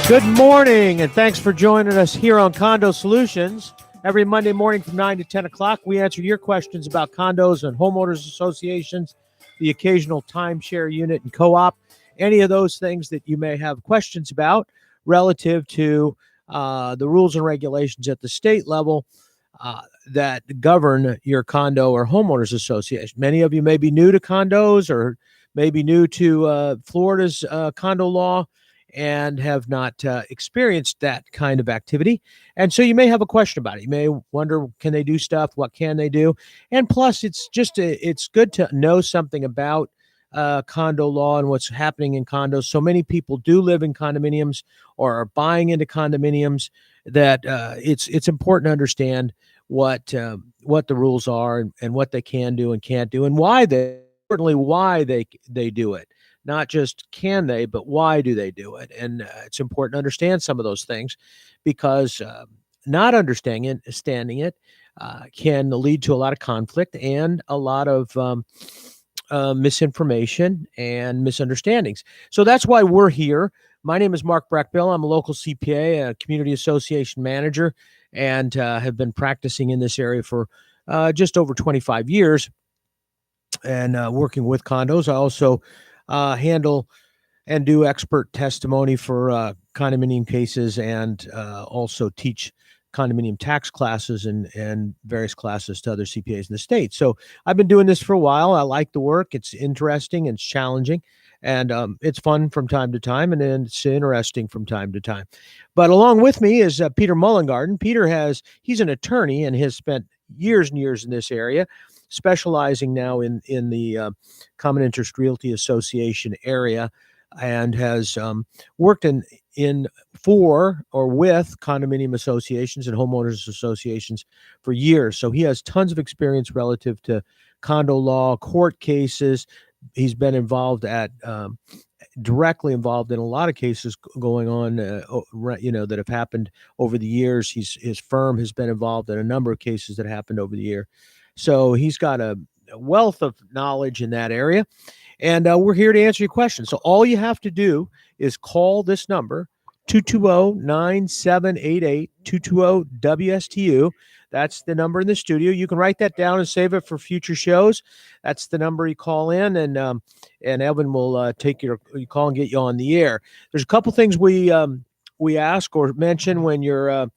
Good morning, and thanks for joining us here on Condo Solutions. Every Monday morning from 9 to 10 o'clock, we answer your questions about condos and homeowners associations, the occasional timeshare unit and co-op, any of those things that you may have questions about relative to the rules and regulations at the state level that govern your condo or homeowners association. Many of you may be new to condos or maybe new to Florida's condo law and have not experienced that kind of activity. And so you may have a question about it. You may wonder, can they do stuff? What can they do? And plus, it's good to know something about condo law and what's happening in condos. So many people do live in condominiums or are buying into condominiums that it's important to understand what the rules are and what they can do and can't do and why they do it. Not just can they, but why do they do it? And it's important to understand some of those things because not understanding it can lead to a lot of conflict and a lot of misinformation and misunderstandings. So that's why we're here. My name is Mark Brackbill. I'm a local CPA, a community association manager, and have been practicing in this area for just over 25 years and working with condos. I also handle and do expert testimony for condominium cases and also teach condominium tax classes and various classes to other CPAs in the state. So I've been doing this for a while. I like the work. It's interesting. It's challenging. And it's fun from time to time, and then it's interesting from time to time. But along with me is Peter Mullengarden. He's an attorney and has spent years and years in this area, specializing now in the Common Interest Realty Association area, and has worked for or with condominium associations and homeowners associations for years. So he has tons of experience relative to condo law, court cases. He's been directly involved in a lot of cases going on, that have happened over the years. His firm has been involved in a number of cases that happened over the year. So he's got a wealth of knowledge in that area. And we're here to answer your questions. So all you have to do is call this number, 220-9788, 220-WSTU. That's the number in the studio. You can write that down and save it for future shows. That's the number you call in, and Evan will take your call and get you on the air. There's a couple things we ask or mention when you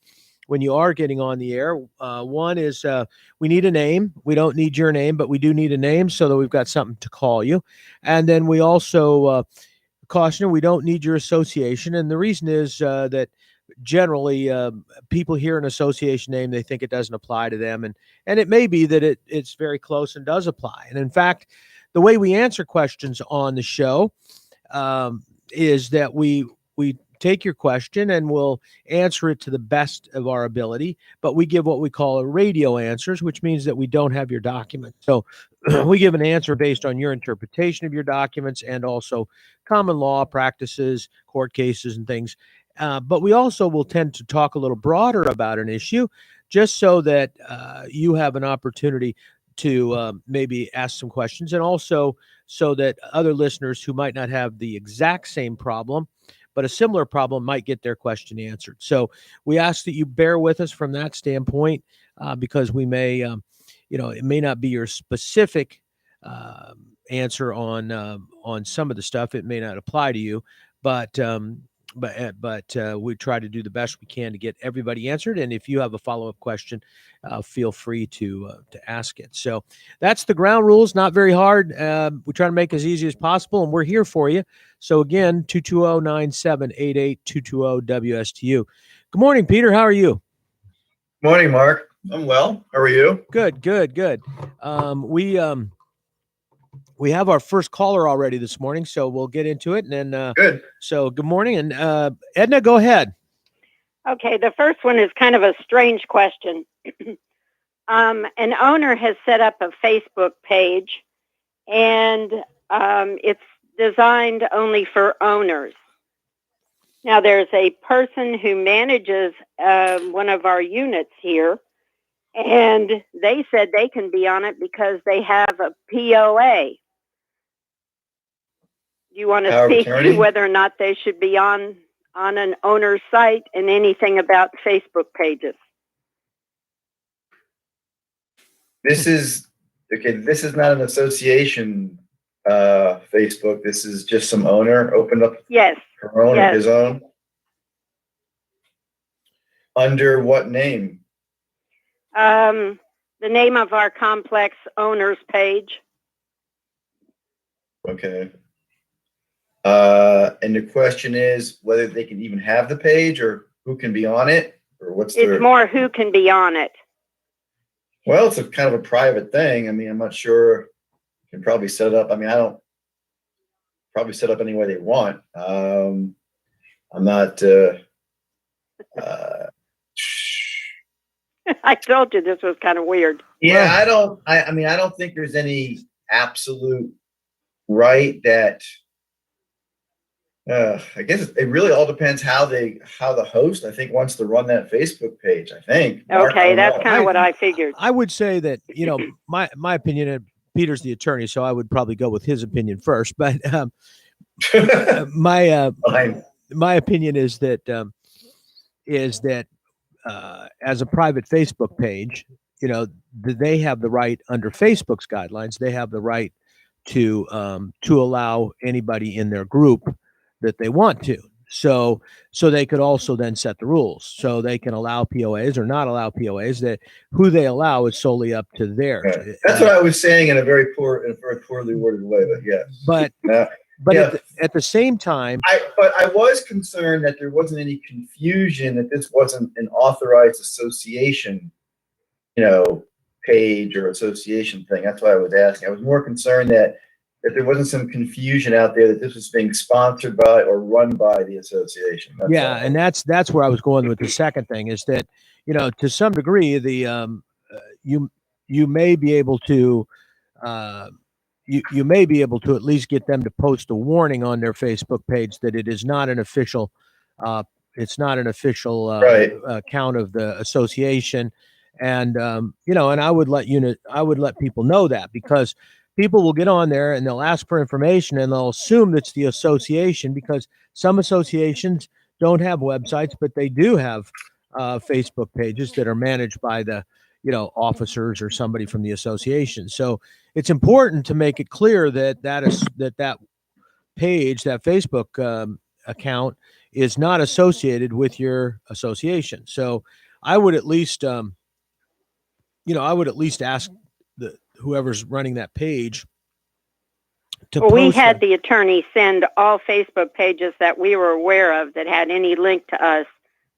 are getting on the air. One is we need a name. We don't need your name, but we do need a name so that we've got something to call you. And then we also caution, we don't need your association. And the reason is that generally people hear an association name, they think it doesn't apply to them. And it may be that it's very close and does apply. And in fact, the way we answer questions on the show is that we take your question and we'll answer it to the best of our ability, but we give what we call a radio answers, which means that we don't have your documents. So we give an answer based on your interpretation of your documents and also common law practices, court cases and things. But we also will tend to talk a little broader about an issue just so that you have an opportunity to maybe ask some questions, and also so that other listeners who might not have the exact same problem but a similar problem might get their question answered. So we ask that you bear with us from that standpoint because we may, it may not be your specific answer on some of the stuff. It may not apply to you, but we try to do the best we can to get everybody answered. And if you have a follow-up question, feel free to ask it. So that's the ground rules. Not very hard. We try to make it as easy as possible, and we're here for you. So again, 220-9788, 220-WSTU. Good morning, Peter. How are you? Morning, Mark. I'm well. How are you? Good. We have our first caller already this morning, so we'll get into it. And then, good. So good morning. And Edna, go ahead. Okay, the first one is kind of a strange question. An owner has set up a Facebook page, and it's designed only for owners. Now, there's a person who manages one of our units here, and they said they can be on it because they have a POA. Do you want to speak to whether or not they should be on on an owner's site and anything about Facebook pages. This is okay. This is not an association Facebook. This is just some owner opened up Yes. her own or Yes. his own. Under what name? The name of our complex owner's page. Okay. And the question is whether they can even have the page or who can be on it or what's It's the. more who can be on it. Well, it's a kind of a private thing. I mean, I'm not sure. You can probably set it up. I mean, I don't probably set up any way they want. I'm not. I told you this was kind of weird. Yeah, I don't. I mean, I don't think there's any absolute right that. I guess it really all depends how the host, I think, wants to run that Facebook page. I think. Mark, I Okay, don't that's know. kind of what I figured. I would say that, you know, my opinion, and Peter's the attorney, so I would probably go with his opinion first. But my Fine. my opinion is that as a private Facebook page, you know, they have the right under Facebook's guidelines. They have the right to allow anybody in their group that they want to. So they could also then set the rules. So they can allow POAs or not allow POAs. That who they allow is solely up to theirs. Yeah. That's what I was saying in a very poorly worded way, but yes. But Yeah. at the same time, But I was concerned that there wasn't any confusion that this wasn't an authorized association, you know, page or association thing. That's why I was asking. I was more concerned that there wasn't some confusion out there that this was being sponsored by or run by the association. That's yeah, all. and that's where I was going with the second thing is that, you know, to some degree, you may be able to uh, you may be able to at least get them to post a warning on their Facebook page that it is not an official it's not an official Right. account of the association, and you know, and I would let people know that, because people will get on there and they'll ask for information and they'll assume it's the association, because some associations don't have websites, but they do have Facebook pages that are managed by the, you know, officers or somebody from the association. So it's important to make it clear that that page, that Facebook account, is not associated with your association. So I would at least, you know, I would at least ask the whoever's running that page to Well, we post had them. the attorney send all Facebook pages that we were aware of that had any link to us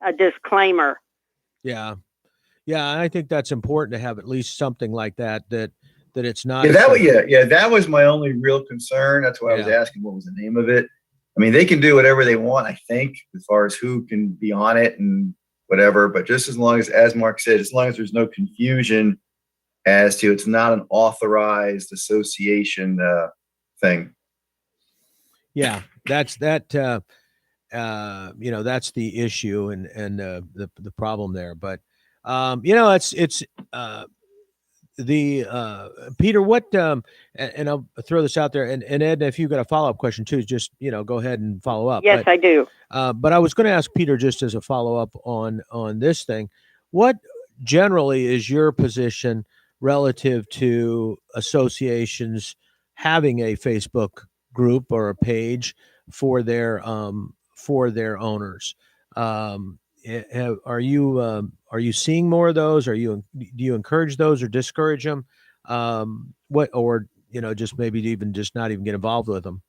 a disclaimer. Yeah, yeah, and I think that's important to have at least something like that. That it's not. Yeah, that was my only real concern. That's why I was asking what was the name of it. I mean, they can do whatever they want, I think, as far as who can be on it and whatever. But just as long as Mark said, as long as there's no confusion as to it's not an authorized association thing. Yeah, that's that. You know, that's the issue and the problem there. But you know, it's the Peter, what and I'll throw this out there, and Ed, if you've got a follow-up question too, just, you know, go ahead and follow up. Yes, I do. But I was going to ask Peter, just as a follow-up on this thing, what generally is your position relative to associations having a Facebook group or a page for their owners? Are you seeing more of those? Do you encourage those or discourage them? Or, you know, just maybe even just not even get involved with them?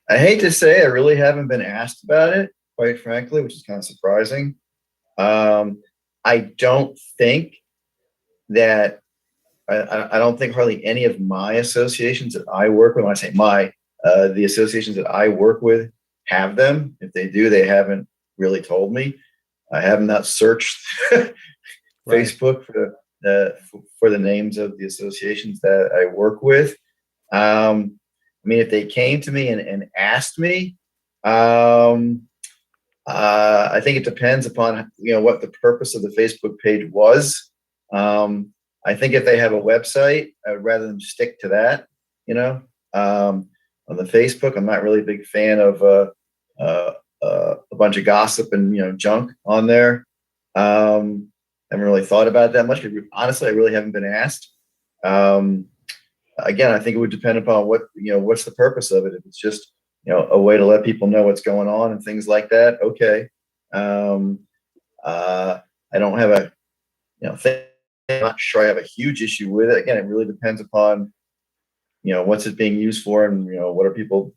I hate to say I really haven't been asked about it, quite frankly, which is kind of surprising. I don't think that I don't think hardly any of my associations that I work with, when I say the associations that I work with have them. If they do, they haven't really told me. I have not searched Facebook for the names of the associations that I work with. I mean, if they came to me and asked me, I think it depends upon, you know, what the purpose of the Facebook page was. I think if they have a website, I would rather them stick to that. You know, on the Facebook, I'm not really a big fan of a bunch of gossip and junk on there. Haven't really thought about it that much. Honestly, I really haven't been asked. Again, I think it would depend upon what's the purpose of it. If it's just a way to let people know what's going on and things like that, okay. I don't have a thing. I'm not sure I have a huge issue with it. Again, it really depends upon what's it being used for, and what are people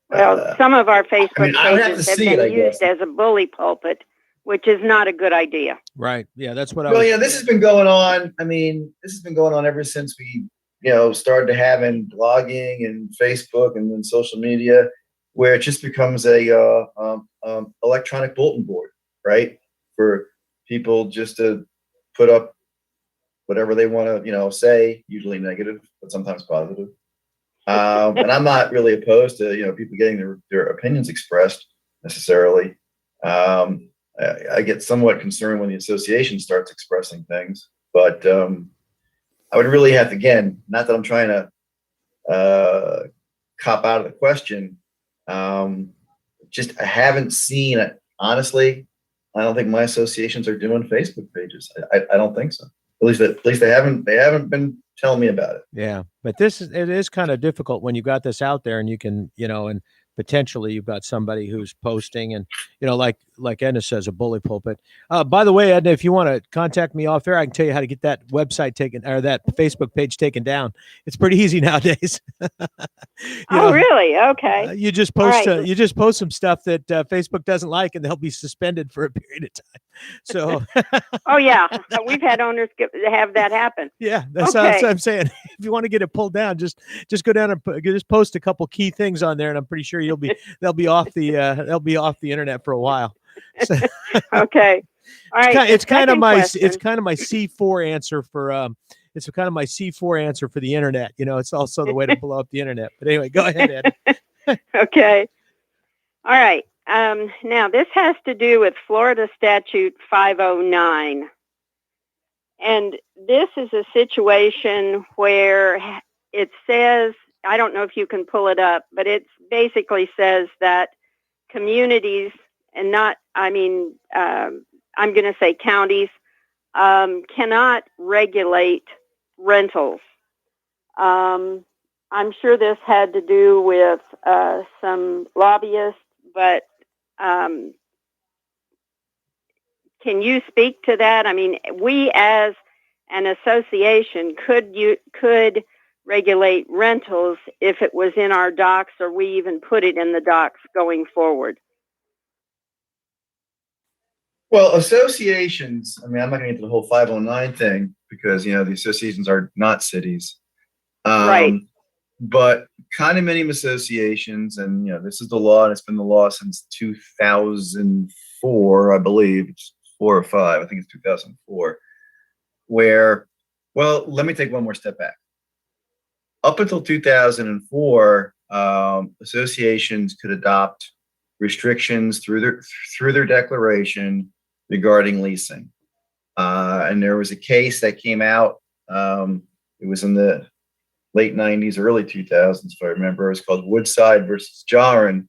Well, some of our Facebook I would have pages to have see it, been I used guess. as a bully pulpit, which is not a good idea. Right. Yeah, that's what Well, this has been going on. This has been going on ever since we, started having blogging and Facebook and then social media, where it just becomes a electronic bulletin board, right? For people just to put up whatever they want to, say, usually negative, but sometimes positive. And I'm not really opposed to, people getting their opinions expressed necessarily. I get somewhat concerned when the association starts expressing things, but I would really have to, again, not that I'm trying to cop out of the question. Just I haven't seen it. Honestly, I don't think my associations are doing Facebook pages. I don't think so. At least they haven't been telling me about it. Yeah, but it is kind of difficult when you got this out there, and you can, and potentially you've got somebody who's posting, and like Edna says, a bully pulpit. By the way, Edna, if you want to contact me off air, I can tell you how to get that website taken, or that Facebook page taken down. It's pretty easy nowadays. Really? Okay. You just post right. You just post some stuff that Facebook doesn't like, and they'll be suspended for a period of time. So. Oh yeah, we've had owners have that happen. Yeah, that's what I'm saying. If you want to get it pulled down, just go down and just post a couple key things on there, and I'm pretty sure they'll be off the internet for a while. So, okay, all right. It's kind of my C4 answer for it's kind of my C4 answer for the internet. It's also the way to blow up the internet. But anyway, go ahead, Ed. Okay, all right. Now this has to do with Florida Statute 509. And this is a situation where it says, I don't know if you can pull it up, but it basically says that communities, and not, I'm going to say counties, cannot regulate rentals. I'm sure this had to do with some lobbyists, but can you speak to that? We as an association could regulate rentals if it was in our docs, or we even put it in the docs going forward. Well, associations, I'm not going to get to the whole 509 thing because, the associations are not cities. Right. But condominium associations, and, this is the law, and it's been the law since 2004, I believe. It's 4 or 5, I think it's 2004, where, well, let me take one more step back. Up until 2004, associations could adopt restrictions through their declaration regarding leasing. And there was a case that came out, it was in the late 90s, early 2000s, if I remember. It was called Woodside versus Jarin.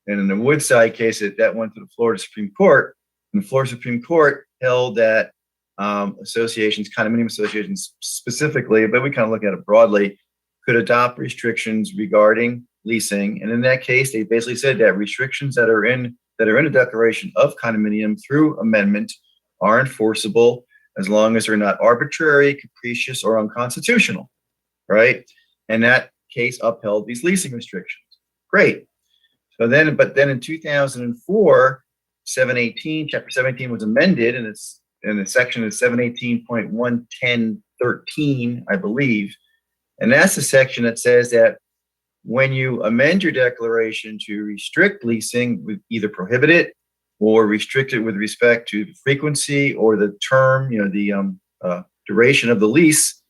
And in the Woodside case, that went to the Florida Supreme Court. And the Florida Supreme Court held that associations, condominium associations specifically, but we kind of look at it broadly, could adopt restrictions regarding leasing. And in that case, they basically said that restrictions that are in a declaration of condominium through amendment are enforceable as long as they're not arbitrary, capricious, or unconstitutional, right? And that case upheld these leasing restrictions. Great. But then in 2004, 718, Chapter 17 was amended, and it's in the section of 718.11013, I believe. And that's the section that says that when you amend your declaration to restrict leasing, either prohibit it or restrict it with respect to the frequency or the term, the duration of the lease,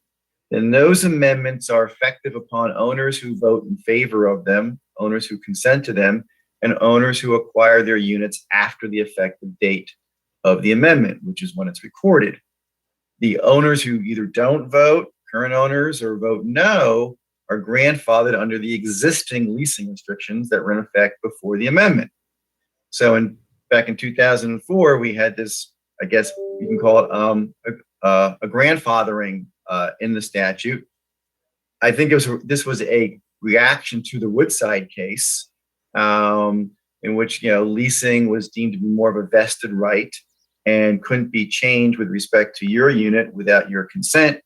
then those amendments are effective upon owners who vote in favor of them, owners who consent to them, and owners who acquire their units after the effective date of the amendment, which is when it's recorded. The owners who either don't vote, current owners, or vote no, are grandfathered under the existing leasing restrictions that were in effect before the amendment. So back in 2004, we had this, I guess you can call it a grandfathering in the statute. I think this was a reaction to the Woodside case, in which leasing was deemed to be more of a vested right and couldn't be changed with respect to your unit without your consent,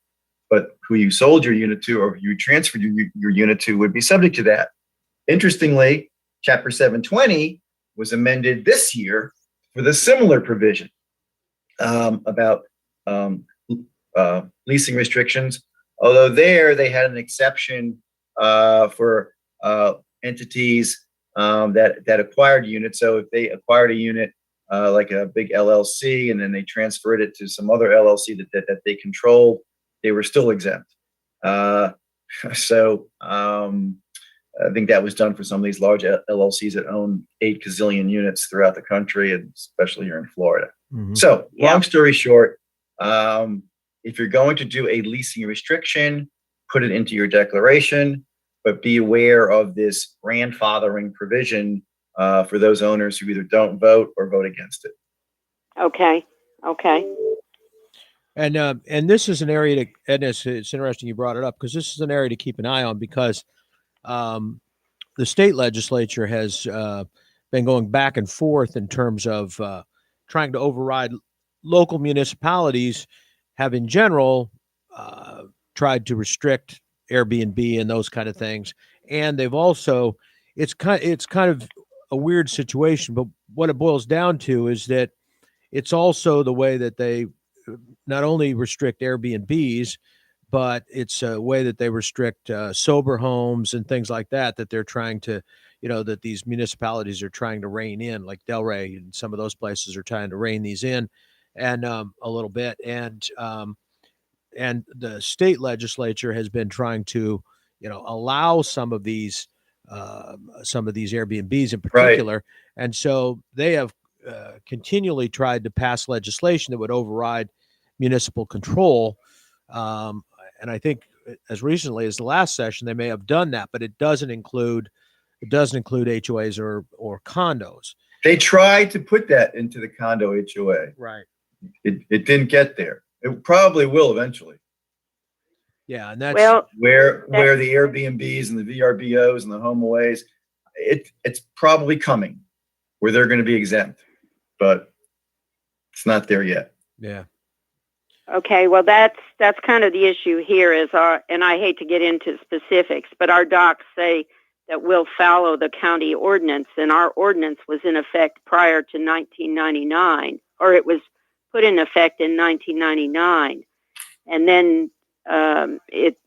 but who you sold your unit to or who you transferred your unit to would be subject to that. Interestingly, Chapter 720 was amended this year with a similar provision about leasing restrictions, although there they had an exception for entities that acquired units. So if they acquired a unit like a big LLC and then they transferred it to some other LLC that they controlled, they were still exempt. So I think that was done for some of these large LLCs that own 8 gazillion units throughout the country, and especially here in Florida. Mm-hmm. So long story short, if you're going to do a leasing restriction, put it into your declaration, but be aware of this grandfathering provision for those owners who either don't vote or vote against it. Okay. And this is an area to, and it's interesting you brought it up, because this is an area to keep an eye on, because the state legislature has been going back and forth in terms of trying to override local municipalities have in general tried to restrict Airbnb and those kind of things. And they've also, it's kind of a weird situation, but what it boils down to is that it's also the way that they not only restrict Airbnbs, but it's a way that they restrict sober homes and things like that they're trying to, that these municipalities are trying to rein in, like Delray and some of those places are trying to rein these in and a little bit. And the state legislature has been trying to, allow some of these Airbnbs in particular. Right. And so they have continually tried to pass legislation that would override municipal control. And I think as recently as the last session, they may have done that, but it doesn't include HOAs or condos. They tried to put that into the condo HOA. Right. It didn't get there. It probably will eventually. Yeah, and that's where the Airbnbs and the VRBOs and the HomeAways, it's probably coming where they're going to be exempt, but it's not there yet. Yeah. Okay, well, that's kind of the issue here is and I hate to get into specifics, but our docs say that we'll follow the county ordinance, and our ordinance was in effect prior to 1999, or it was put in effect in 1999. And then it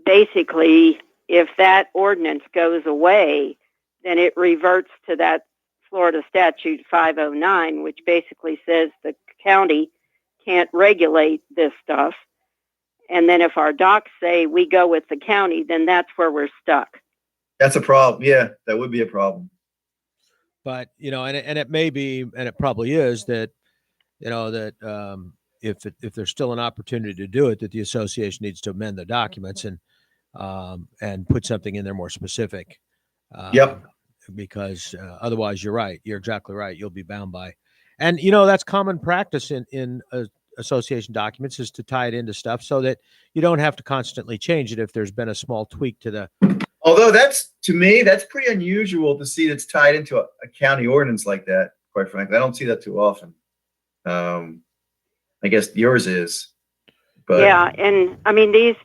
basically, if that ordinance goes away, then it reverts to that Florida statute 509, which basically says the county can't regulate this stuff. And then if our docs say we go with the county, then that's where we're stuck. That's a problem. Yeah, that would be a problem. But, and it may be, and it probably is that, if there's still an opportunity to do it, that the association needs to amend the documents and put something in there more specific. Yep. Because otherwise, you're right. You're exactly right. You'll be bound by. And, that's common practice in association documents, is to tie it into stuff so that you don't have to constantly change it if there's been a small tweak to the. Although to me, that's pretty unusual to see that's tied into a county ordinance like that, quite frankly. I don't see that too often. I guess yours is. But yeah, and I mean, these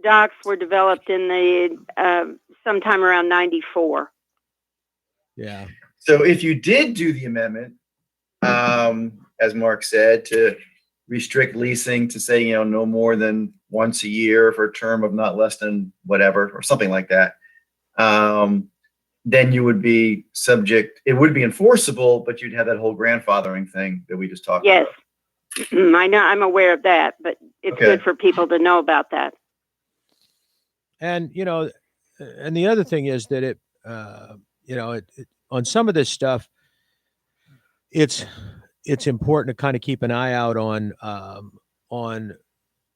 docs were developed in the sometime around 94. Yeah. So if you did do the amendment, as Mark said, to restrict leasing to say, no more than once a year for a term of not less than whatever, or something like that, then you would be subject, it would be enforceable, but you'd have that whole grandfathering thing that we just talked about. Yes, I know, I'm aware of that, but it's good for people to know about that. And, and the other thing is that it on some of this stuff, it's important to kind of keep an eye out on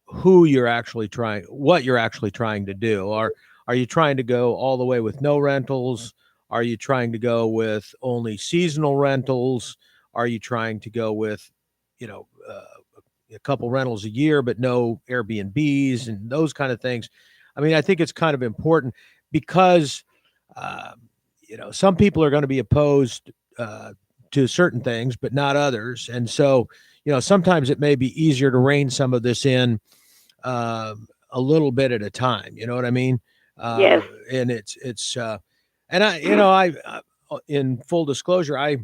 who you're actually what you're actually trying to do. Are you trying to go all the way with no rentals? Are you trying to go with only seasonal rentals? Are you trying to go with, you know, a couple rentals a year, but no Airbnbs and those kind of things? I mean, I think it's kind of important because, uh, some people are going to be opposed to certain things, but not others. And so, sometimes it may be easier to rein some of this in a little bit at a time. You know what I mean? Yes. And and I, in full disclosure, I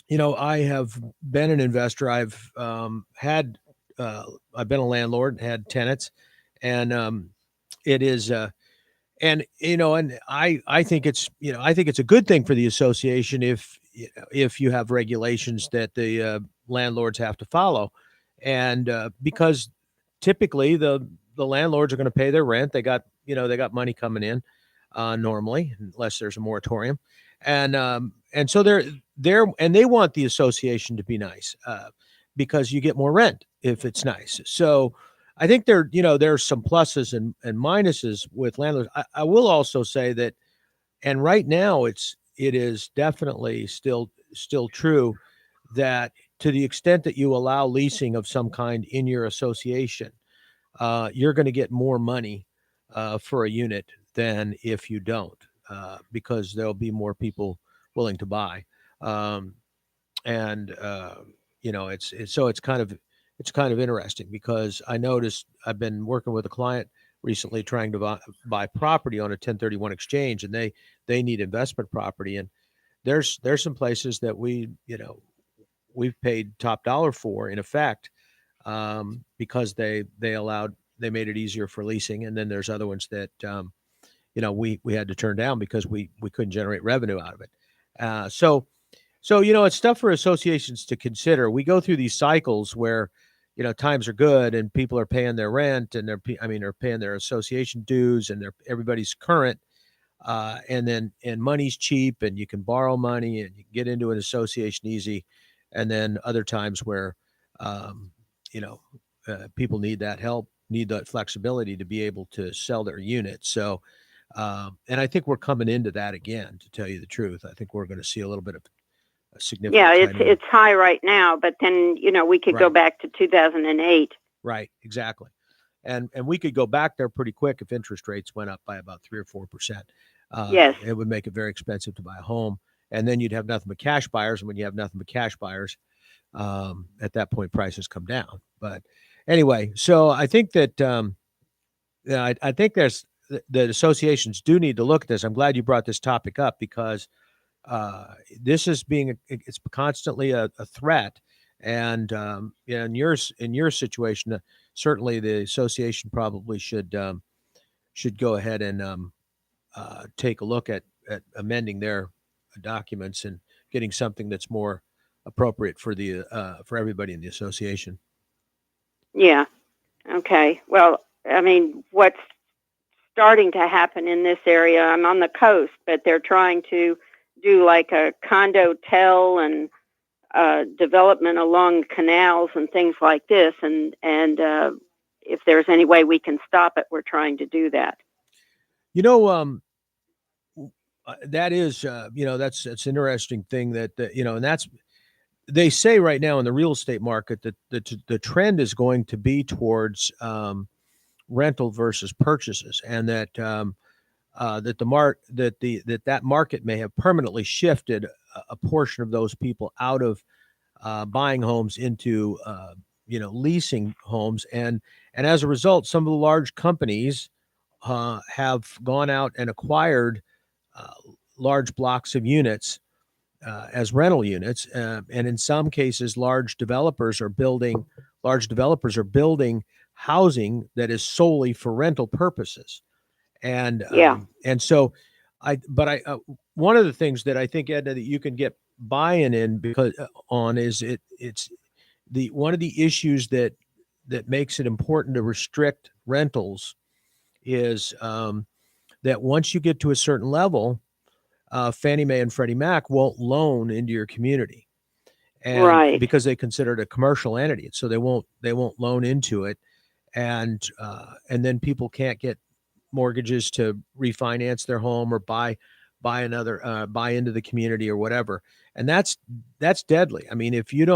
have been an investor. I've been a landlord, had tenants, and it is, and and I think it's a good thing for the association if you have regulations that the landlords have to follow, and because typically the landlords are going to pay their rent. They got money coming in normally, unless there's a moratorium, and so and they want the association to be nice because you get more rent if it's nice. So I think there's some pluses and minuses with landlords. I will also say that, and right now it is definitely still true that to the extent that you allow leasing of some kind in your association, you're going to get more money for a unit than if you don't, because there'll be more people willing to buy. Um, and it's kind of interesting because I noticed I've been working with a client recently trying to buy property on a 1031 exchange, and they need investment property, and there's some places that we've paid top dollar for in effect, because they made it easier for leasing, and then there's other ones that we had to turn down because we couldn't generate revenue out of it. So it's stuff for associations to consider. We go through these cycles where times are good and people are paying their rent, and they're paying their association dues, and everybody's current, and money's cheap, and you can borrow money, and you can get into an association easy. And then other times where um, you know people need that help, need that flexibility to be able to sell their units. So and I think we're coming into that again, to tell you the truth. I think we're going to see a little bit of a Yeah, significant tightening. it's high right now, but then we could go Right. back to 2008. Right, exactly. And we could go back there pretty quick if interest rates went up by about 3 or 4%. Yes. It would make it very expensive to buy a home, and then you'd have nothing but cash buyers. And when you have nothing but cash buyers, at that point, prices come down. But anyway, so I think that I think that associations do need to look at this. I'm glad you brought this topic up because this is it's constantly a threat. And in your situation, certainly the association probably should go ahead and take a look at amending their documents and getting something that's more appropriate for everybody in the association. Yeah. Okay. Well, I mean, what's starting to happen in this area? I'm on the coast, but they're trying to do like a condo tell and development along canals and things like this. And if there's any way we can stop it, we're trying to do that. You know, that is, that's an interesting thing and that's, they say right now in the real estate market that the trend is going to be towards rental versus purchases, and that that market may have permanently shifted a portion of those people out of buying homes into leasing homes, and as a result, some of the large companies have gone out and acquired uh, large blocks of units as rental units, and in some cases, large developers are building housing that is solely for rental purposes, and Yeah. so one of the things that I think, Edna, that you can get buy-in in because on is it's the one of the issues that makes it important to restrict rentals is that once you get to a certain level, Fannie Mae and Freddie Mac won't loan into your community, and Right. because they consider it a commercial entity, so they won't loan into it, and then people can't get mortgages to refinance their home or buy buy into the community or whatever. And that's deadly. I mean, if you're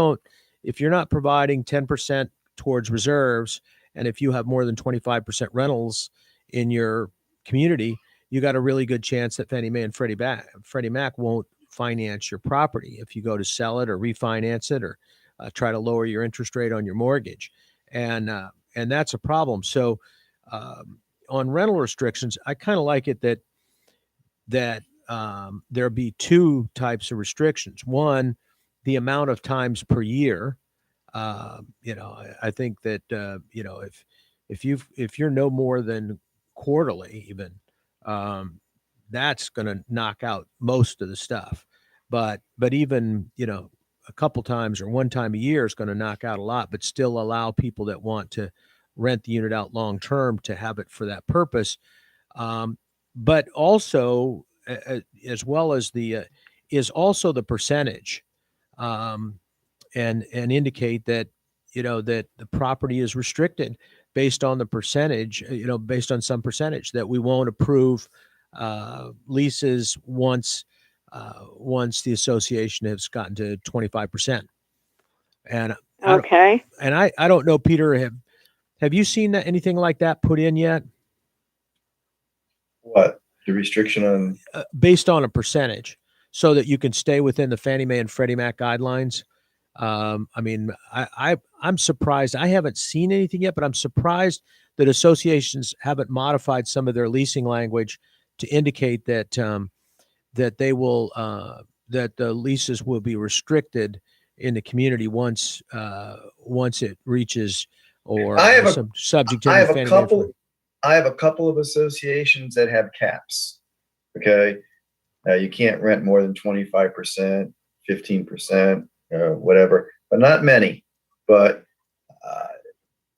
not providing 10% towards reserves, and if you have more than 25% rentals in your community, you got a really good chance that Fannie Mae and Freddie Mac won't finance your property if you go to sell it or refinance it or try to lower your interest rate on your mortgage, and that's a problem. So on rental restrictions, I kind of like it that there be two types of restrictions. One, the amount of times per year. I think that if you're no more than quarterly, even that's going to knock out most of the stuff. But even a couple times or one time a year is going to knock out a lot, but still allow people that want to rent the unit out long term to have it for that purpose. But also, as well as is also the percentage. And indicate that that the property is restricted based on the percentage, based on some percentage, that we won't approve leases once the association has gotten to 25%. And Okay. I don't know, Peter, have you seen anything like that put in yet? What, the restriction on based on a percentage, so that you can stay within the Fannie Mae and Freddie Mac guidelines? I mean, I'm surprised. I haven't seen anything yet, but I'm surprised that associations haven't modified some of their leasing language to indicate that that they will that the leases will be restricted in the community once it reaches or I have a some subject to I the have a Fannie Mae. couple I have a couple of associations that have caps. Okay. You can't rent more than 25%, 15%, whatever, but not many, but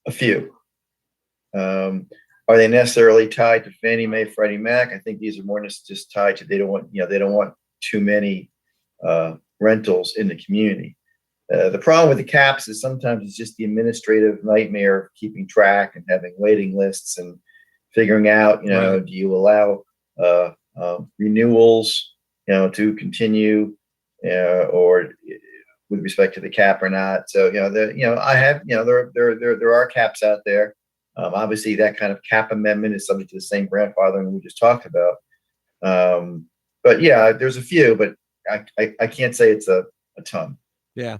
a few. Are they necessarily tied to Fannie Mae, Freddie Mac? I think these are more just tied to, they don't want too many rentals in the community. The problem with the caps is sometimes it's just the administrative nightmare of keeping track and having waiting lists and figuring out, Right. do you allow renewals, to continue, or with respect to the cap or not. So, I have, there are caps out there. Obviously, that kind of cap amendment is subject to the same grandfathering we just talked about. But yeah, there's a few, but I can't say it's a ton. Yeah.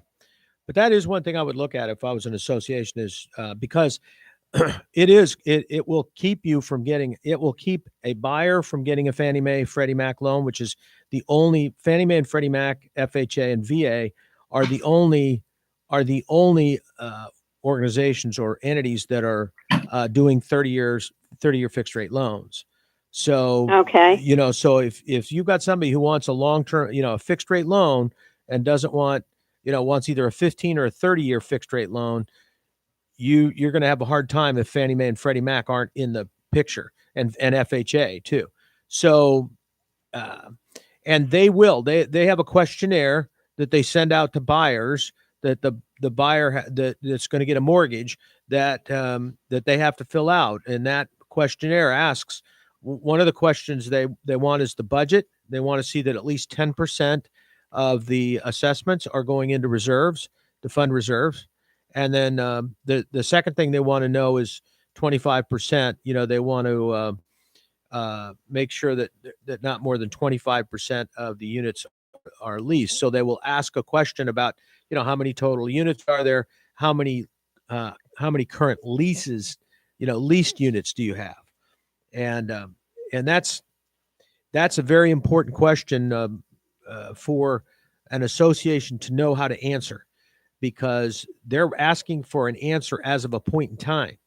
But that is one thing I would look at if I was an association, is because it will keep a buyer from getting a Fannie Mae, Freddie Mac loan, which is the only Fannie Mae and Freddie Mac, FHA and VA are the only organizations or entities that are doing 30-year fixed rate loans. So, Okay. so if you've got somebody who wants a long-term, a fixed rate loan and doesn't want, wants either a 15 or a 30-year fixed rate loan, you're going to have a hard time if Fannie Mae and Freddie Mac aren't in the picture, and FHA too. So, and they have a questionnaire that they send out to buyers that the buyer that's going to get a mortgage that they have to fill out. And that questionnaire asks, one of the questions they want is the budget. They want to see that at least 10% of the assessments are going into reserves, to fund reserves. And then the second thing they want to know is 25%. They want to make sure that not more than 25% of the units are leased. So they will ask a question about, how many total units are there, how many current leases, leased units do you have, and that's a very important question for an association to know how to answer, because they're asking for an answer as of a point in time.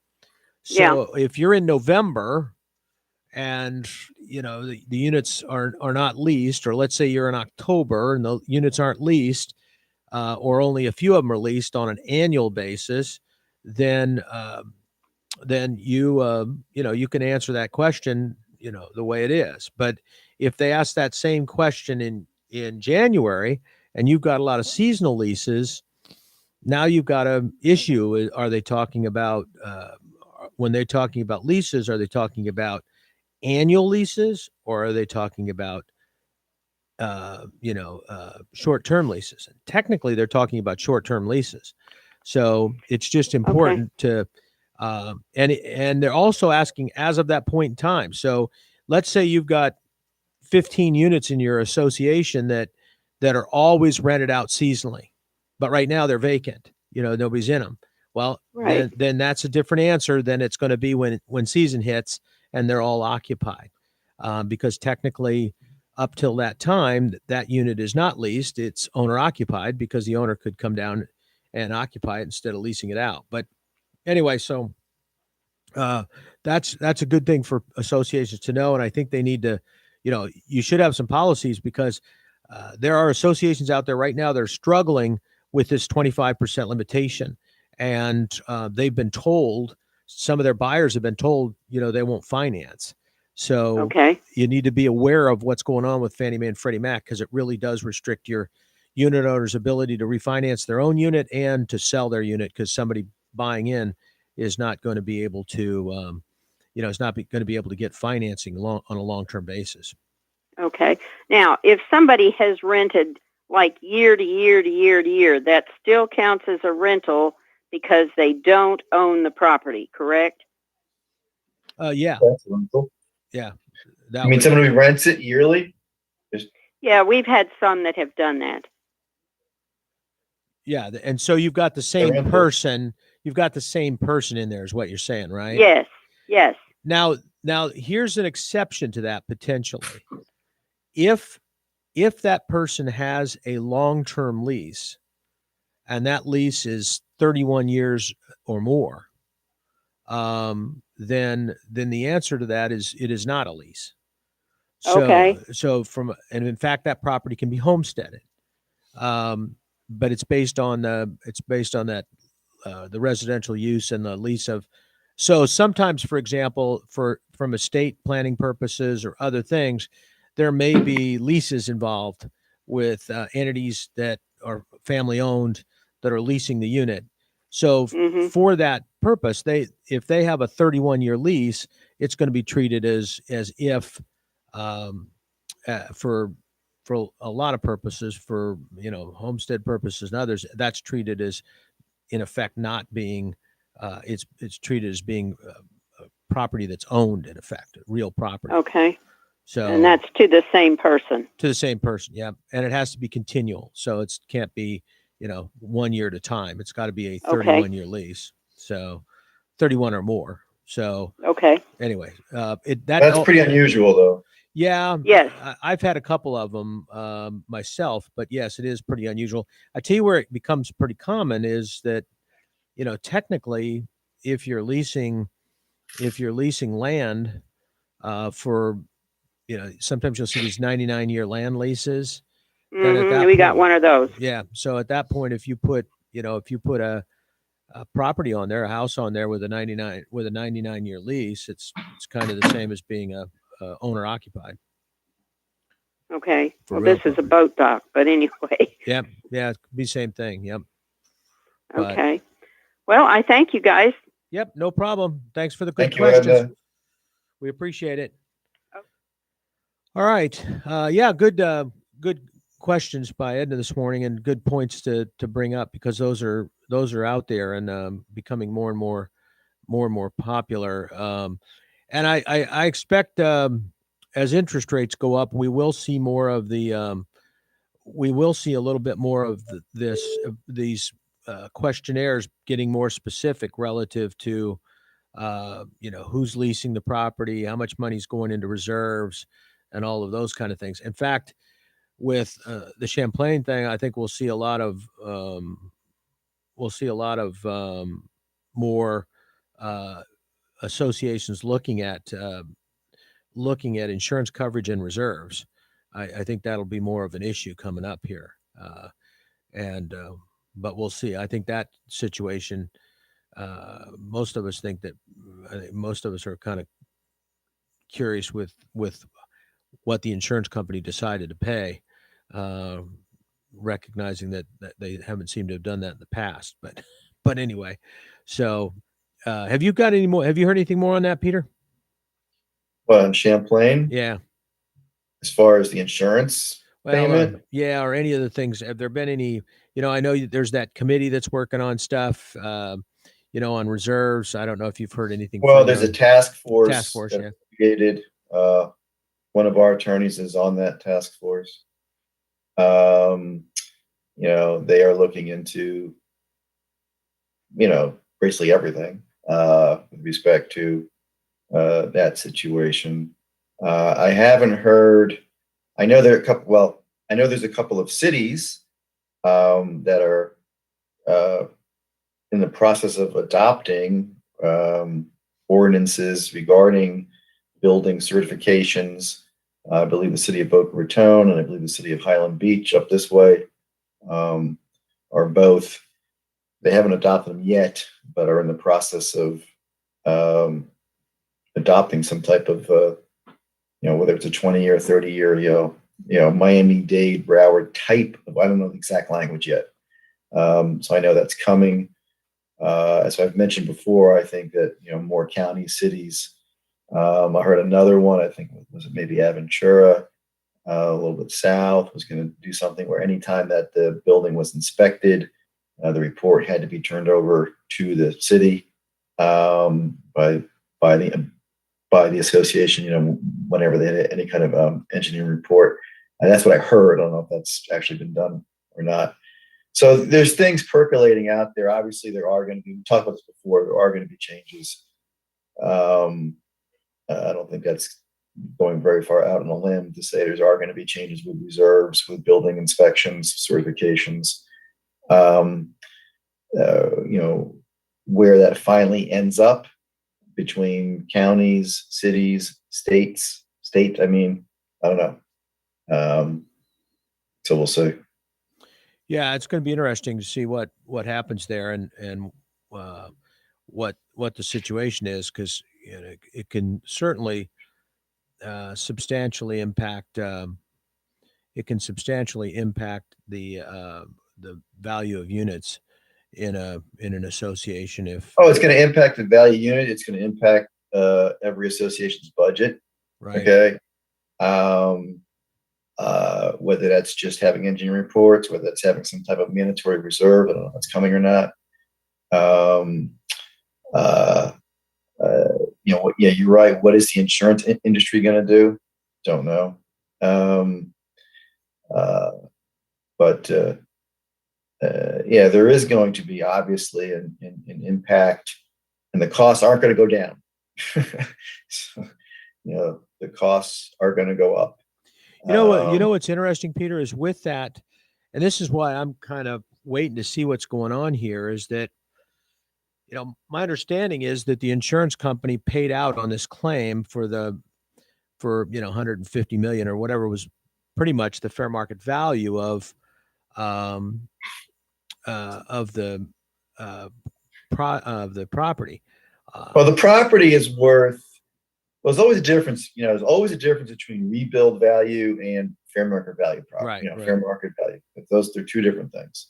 So if you're in November and the units are not leased, or let's say you're in October and the units aren't leased, or only a few of them are leased on an annual basis, then you can answer that question the way it is. But if they ask that same question in January and you've got a lot of seasonal leases, now you've got an issue. Are they talking about when they're talking about leases, are they talking about annual leases, or are they talking about short-term leases. Technically, they're talking about short-term leases. So it's just important to, and they're also asking as of that point in time. So let's say you've got 15 units in your association that are always rented out seasonally, but right now they're vacant. Nobody's in them. Well, Right. then that's a different answer than it's going to be when season hits and they're all occupied, because technically, up till that time, that unit is not leased; it's owner occupied because the owner could come down and occupy it instead of leasing it out. But anyway, so that's a good thing for associations to know, and I think they need to, you should have some policies because there are associations out there right now that are struggling with this 25% limitation, and they've been told, some of their buyers have been told, they won't finance. So you need to be aware of what's going on with Fannie Mae and Freddie Mac because it really does restrict your unit owner's ability to refinance their own unit and to sell their unit because somebody buying in is not going to be able to, is not going to be able to get financing on a long-term basis. Okay. Now, if somebody has rented like year to year to year to year, that still counts as a rental because they don't own the property, correct? Yeah. That's a rental. Yeah. I mean, someone who rents it yearly? Yeah, we've had some that have done that. Yeah. And so you've got the same person. You've got the same person in there is what you're saying, right? Yes. Yes. Now here's an exception to that potentially. If that person has a long-term lease and that lease is 31 years or more, then the answer to that is it is not a lease. So, and in fact, that property can be homesteaded. But it's based on that, the residential use and the lease of. So sometimes, for example, from estate planning purposes or other things, there may be leases involved with entities that are family owned that are leasing the unit. So for that purpose, if they have a 31-year lease, it's going to be treated as if, for a lot of purposes, for homestead purposes and others, that's treated as in effect not being. It's treated as being a property that's owned in effect, real property. Okay. So, and that's to the same person. To the same person, yeah. And it has to be continual, so it can't be 1 year at a time. It's got to be a 31-year lease, so 31 or more. So anyway, that's pretty unusual, though. Yeah. Yes. I've had a couple of them myself, but yes, it is pretty unusual. I tell you where it becomes pretty common is that, technically, if you're leasing land for, sometimes you'll see these 99-year land leases. Then at that we got one of those. Yeah. So at that point, if you put a property on there, a house on there with a 99-year lease, it's kind of the same as being a owner occupied. Okay. Well, this is a boat dock, but anyway. Yep. Yeah. It could be same thing. Yep. Okay. Well, I thank you guys. Yep. No problem. Thanks for the good Thank questions. You, we appreciate it. All right. Yeah. Good questions by Edna this morning, and good points to bring up because those are out there and becoming more and more popular. And I expect as interest rates go up, we will see more of the. We will see a little bit more of these questionnaires getting more specific relative to, who's leasing the property, how much money's going into reserves, and all of those kind of things. In fact, with the Champlain thing, I think we'll see a lot of more associations looking at insurance coverage and reserves. I think that'll be more of an issue coming up here, but we'll see. I think that situation, most of us think that most of us are kind of curious with what the insurance company decided to pay, recognizing that they haven't seemed to have done that in the past. But anyway, so have you heard anything more on that, Peter? Well, Champlain? Yeah. As far as the insurance? payment? Yeah, or any of the things. Have there been any? I know there's that committee that's working on stuff. On reserves. I don't know if you've heard anything Well, further there's a on task task force force. that Yeah. created. One of our attorneys is on that task force. They are looking into, basically everything with respect to that situation. I haven't heard. I know there are a couple. Well, I know there's a couple of cities that are in the process of adopting ordinances regarding building certifications. I believe the city of Boca Raton and I believe the city of Highland Beach up this way are both. They haven't adopted them yet, but are in the process of adopting some type of, whether it's a 20-year, 30-year, Miami-Dade, Broward type of. I don't know the exact language yet. So I know that's coming. As I've mentioned before, I think that more counties, cities. I heard another one. I think was it maybe Aventura, a little bit south, was going to do something where anytime that the building was inspected, the report had to be turned over to the city by the association. Whenever they had any kind of engineering report, and that's what I heard. I don't know if that's actually been done or not. So there's things percolating out there. Obviously, there are going to be. We talked about this before. There are going to be changes. I don't think that's going very far out on a limb to say there are going to be changes with reserves, with building inspections, certifications. Where that finally ends up between counties, cities, states. I mean, I don't know. So we'll see. Yeah, it's going to be interesting to see what happens there and what the situation is, because it can certainly substantially impact. It can substantially impact the value of units in an association. It's going to impact the value unit. It's going to impact every association's budget. Right. Okay. Whether that's just having engineering reports, whether that's having some type of mandatory reserve, I don't know if that's coming or not. Yeah, you're right. What is the insurance industry going to do? Don't know. But there is going to be obviously an impact, and the costs aren't going to go down. So, the costs are going to go up. What's interesting, Peter, is with that, and this is why I'm kind of waiting to see what's going on here, is that, my understanding is that the insurance company paid out on this claim for 150 million or whatever was pretty much the fair market value of the property. Well, the property is worth. Well, there's always a difference. There's always a difference between rebuild value and fair market value property. Right. Fair market value. They're two different things.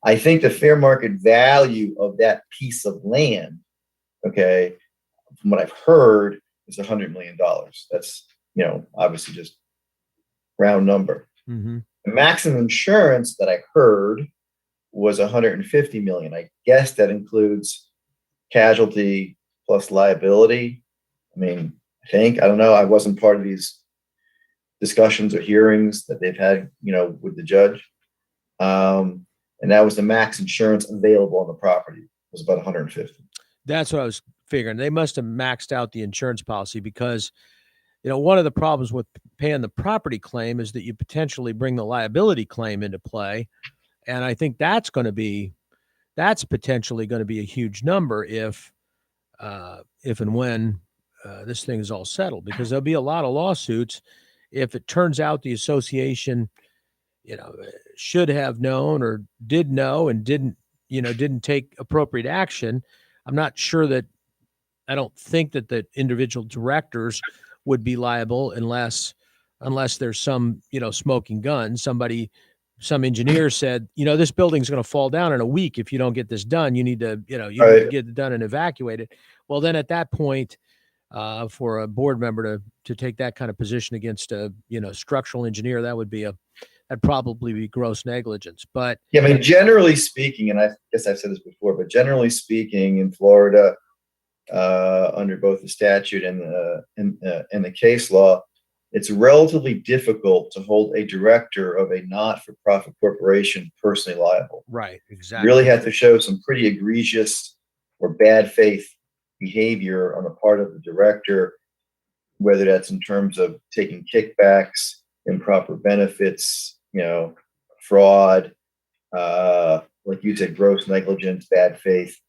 I think the fair market value of that piece of land, okay, from what I've heard, is $100 million. That's obviously just round number. Mm-hmm. The maximum insurance that I heard was 150 million. I guess that includes casualty plus liability. I mean, I don't know. I wasn't part of these discussions or hearings that they've had, with the judge. And that was the max insurance available on the property. It was about 150. That's what I was figuring. They must have maxed out the insurance policy because, one of the problems with paying the property claim is that you potentially bring the liability claim into play. And I think that's potentially going to be a huge number if and when this thing is all settled, because there'll be a lot of lawsuits if it turns out the association, should have known or did know and didn't take appropriate action. I'm not sure that. I don't think that the individual directors would be liable unless there's some, smoking gun. Some engineer said, this building's going to fall down in a week. If you don't get this done, you need to, need to get it done and evacuate it. Well, then at that point, for a board member to take that kind of position against a structural engineer. That'd probably be gross negligence. But yeah, I mean, generally speaking, and I guess I've said this before, but generally speaking, in Florida, under both the statute and the case law, it's relatively difficult to hold a director of a not-for-profit corporation personally liable. Right, You exactly. really have to show some pretty egregious or bad faith behavior on the part of the director, whether that's in terms of taking kickbacks, improper benefits, fraud, like you said, gross negligence, bad faith.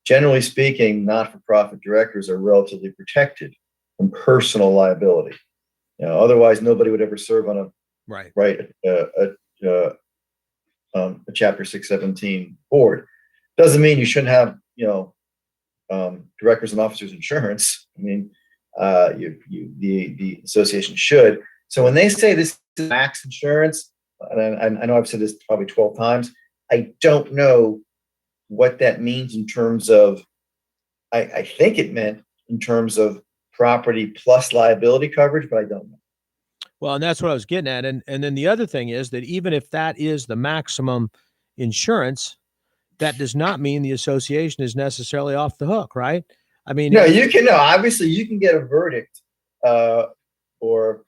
Generally speaking, not-for-profit directors are relatively protected from personal liability. Otherwise, nobody would ever serve on a Chapter 617 board. Doesn't mean you shouldn't have directors and officers insurance. I mean, the association should. So when they say this is max insurance, and I know I've said this probably 12 times, I don't know what that means in terms of. I think it meant in terms of property plus liability coverage, but I don't know. Well, and that's what I was getting at. And then the other thing is that even if that is the maximum insurance, that does not mean the association is necessarily off the hook, right? I mean, no, obviously you can get a verdict for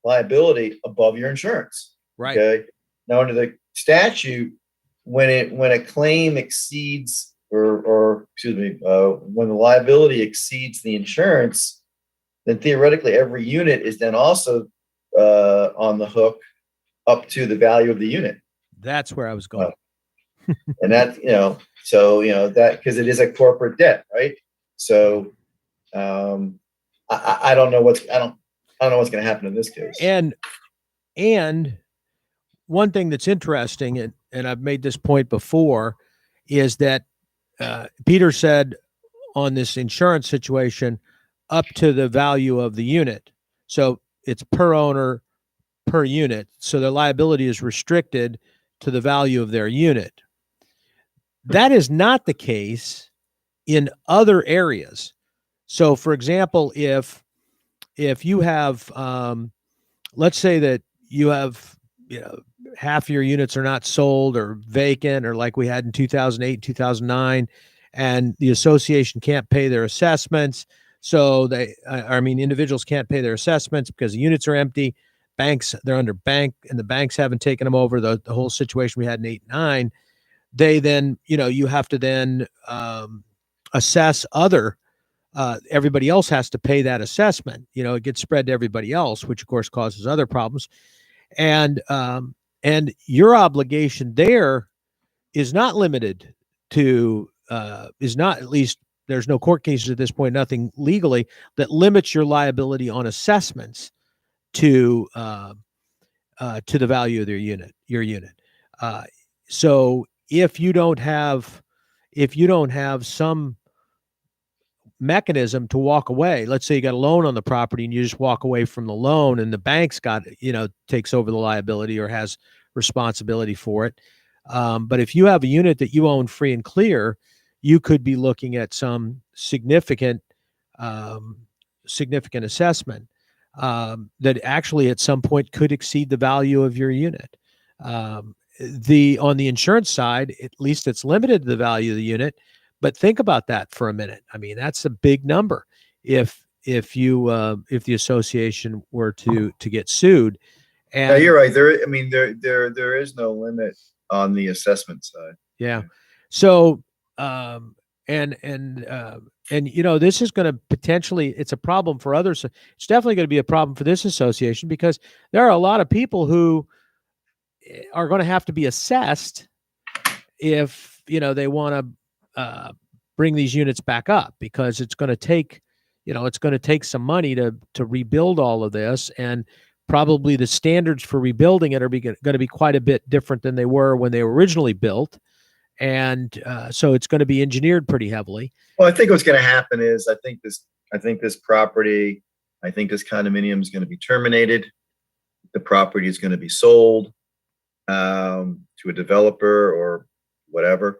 liability above your insurance. Right. Okay. Now, under the statute, when a claim exceeds when the liability exceeds the insurance, then theoretically every unit is then also on the hook up to the value of the unit. That's where I was going. And that, that because it is a corporate debt, right? So I don't know what's going to happen in this case. And one thing that's interesting, and I've made this point before, is that Peter said on this insurance situation, up to the value of the unit. So it's per owner, per unit. So the liability is restricted to the value of their unit. That is not the case in other areas. So, for example, if you have, let's say that you have, half your units are not sold or vacant, or like we had in 2008, 2009, and the association can't pay their assessments. So individuals can't pay their assessments because the units are empty. Banks, they're under bank, and the banks haven't taken them over. The whole situation we had in 8 and 9. They then, you have to then assess other. Everybody else has to pay that assessment. It gets spread to everybody else, which of course causes other problems. And your obligation there is not limited to at least there's no court cases at this point, nothing legally that limits your liability on assessments to the value of your unit. So if you don't have some mechanism to walk away, let's say you got a loan on the property and you just walk away from the loan, and the bank's takes over the liability or has responsibility for it. But if you have a unit that you own free and clear, you could be looking at some significant assessment that actually at some point could exceed the value of your unit. On the insurance side, at least it's limited to the value of the unit. But think about that for a minute. I mean, that's a big number. If the association were to get sued, and no, you're right. There is no limit on the assessment side. Yeah. So this is going to potentially, it's a problem for others. It's definitely going to be a problem for this association because there are a lot of people who are going to have to be assessed if they want to bring these units back up, because it's going to take some money to rebuild all of this, and probably the standards for rebuilding it are going to be quite a bit different than they were when they were originally built, and so it's going to be engineered pretty heavily. Well, I think what's going to happen is I think this condominium is going to be terminated. The property is going to be sold to a developer or whatever.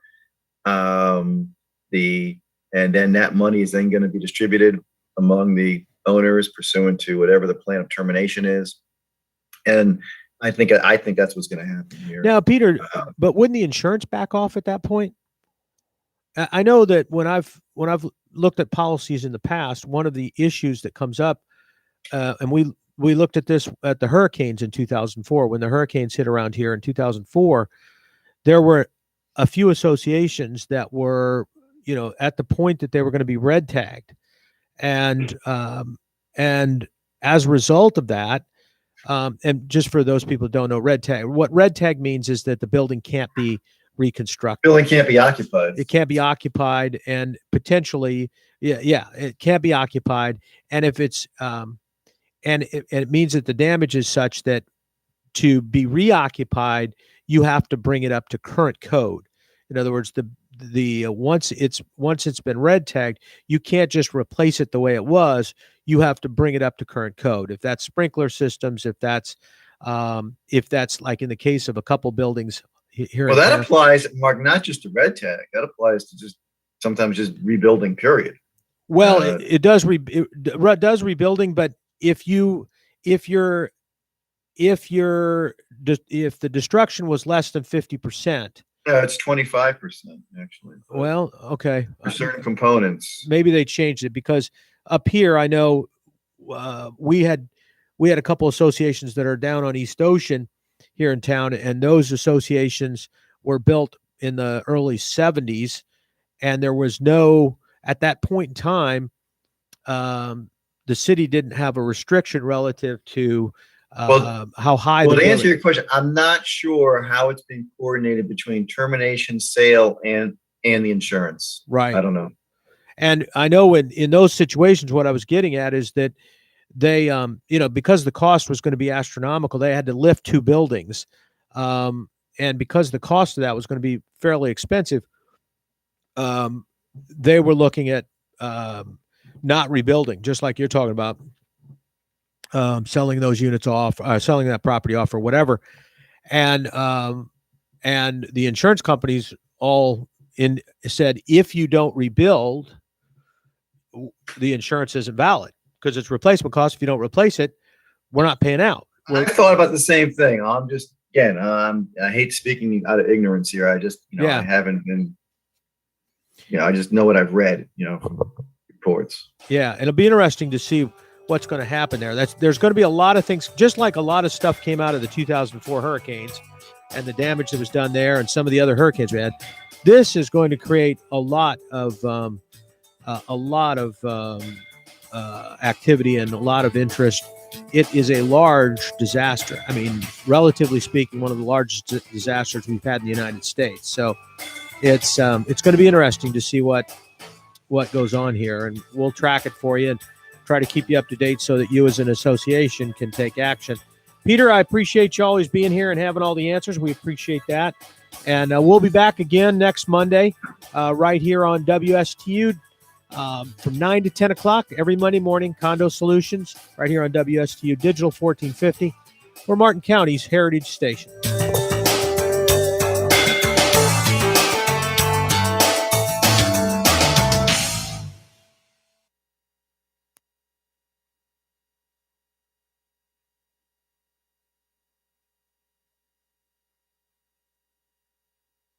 And then that money is then going to be distributed among the owners pursuant to whatever the plan of termination is. And I think that's what's going to happen here. Now, Peter, but wouldn't the insurance back off at that point? I know that when I've looked at policies in the past, one of the issues that comes up, and we looked at this at the hurricanes in 2004. When the hurricanes hit around here in 2004, there were a few associations that were, at the point that they were going to be red tagged, and as a result of that, and just for those people who don't know what red tag means is that the building can't be reconstructed. Building can't be occupied. It can't be occupied, and potentially, it can't be occupied. And if it's, and it means that the damage is such that to be reoccupied, you have to bring it up to current code. In other words, once it's been red tagged, you can't just replace it the way it was. You have to bring it up to current code. If that's sprinkler systems, if that's like in the case of a couple buildings here. Well, that applies, Mark, not just to red tag. That applies to sometimes just rebuilding. Period. Well, it does rebuilding, but if the destruction was less than 50%. It's 25% actually. Well, okay. For certain components, maybe they changed it, because up here, I know we had a couple associations that are down on East Ocean here in town, and those associations were built in the early 70s, and there was at that point in time, the city didn't have a restriction relative to how high. Well, to answer your question, I'm not sure how it's being coordinated between termination, sale, and the insurance. Right. I don't know. And I know in those situations, what I was getting at is that they, because the cost was going to be astronomical, they had to lift two buildings. And because the cost of that was going to be fairly expensive, they were looking at not rebuilding, just like you're talking about, selling those units off, selling that property off or whatever. And the insurance companies all said, if you don't rebuild, the insurance isn't valid because it's replacement cost. If you don't replace it, we're not paying out. I thought about the same thing. I'm just, again, I hate speaking out of ignorance here. I just, I haven't been, I just know what I've read, reports. Yeah. And it'll be interesting to see what's going to happen there. There's going to be a lot of things, just like a lot of stuff came out of the 2004 hurricanes and the damage that was done there and some of the other hurricanes we had. This is going to create a lot of activity and a lot of interest. It is a large disaster. I mean, relatively speaking, one of the largest disasters we've had in the United States. So it's going to be interesting to see what goes on here, and we'll track it for you and try to keep you up to date so that you as an association can take action. Peter, I appreciate you always being here and having all the answers. We appreciate that. And we'll be back again next Monday right here on WSTU from 9 to 10 o'clock every Monday morning. Condo Solutions right here on WSTU Digital 1450. We're Martin County's Heritage Station.